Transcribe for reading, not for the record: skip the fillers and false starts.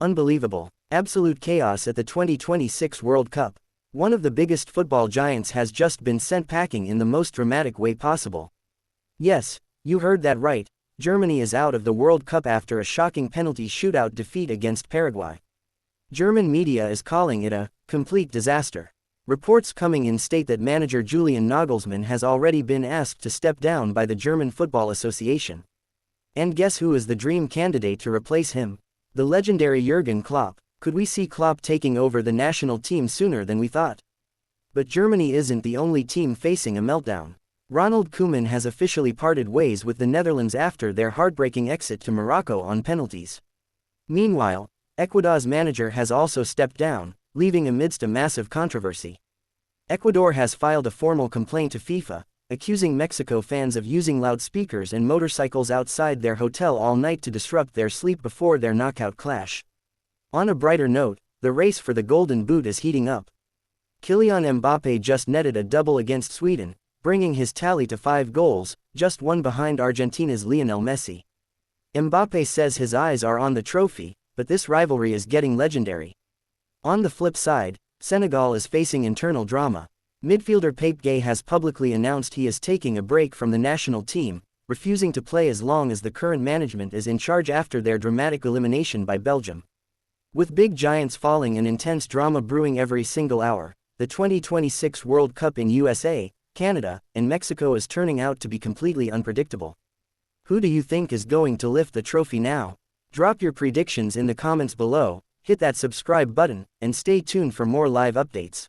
Unbelievable. Absolute chaos at the 2026 World Cup. One of the biggest football giants has just been sent packing in the most dramatic way possible. Yes, you heard that right, Germany is out of the World Cup after a shocking penalty shootout defeat against Paraguay. German media is calling it a complete disaster. Reports coming in state that manager Julian Nagelsmann has already been asked to step down by the German Football Association. And guess who is the dream candidate to replace him? The legendary Jurgen Klopp. Could we see Klopp taking over the national team sooner than we thought? But Germany isn't the only team facing a meltdown. Ronald Koeman has officially parted ways with the Netherlands after their heartbreaking exit to Morocco on penalties. Meanwhile, Ecuador's manager has also stepped down, leaving amidst a massive controversy. Ecuador has filed a formal complaint to FIFA, accusing Mexico fans of using loudspeakers and motorcycles outside their hotel all night to disrupt their sleep before their knockout clash. On a brighter note, the race for the Golden Boot is heating up. Kylian Mbappe just netted a double against Sweden, bringing his tally to 5 goals, just one behind Argentina's Lionel Messi. Mbappe says his eyes are on the trophy, but this rivalry is getting legendary. On the flip side, Senegal is facing internal drama. Midfielder Pape Gueye has publicly announced he is taking a break from the national team, refusing to play as long as the current management is in charge after their dramatic elimination by Belgium. With big giants falling and intense drama brewing every single hour, the 2026 World Cup in USA, Canada, and Mexico is turning out to be completely unpredictable. Who do you think is going to lift the trophy now? Drop your predictions in the comments below, hit that subscribe button, and stay tuned for more live updates.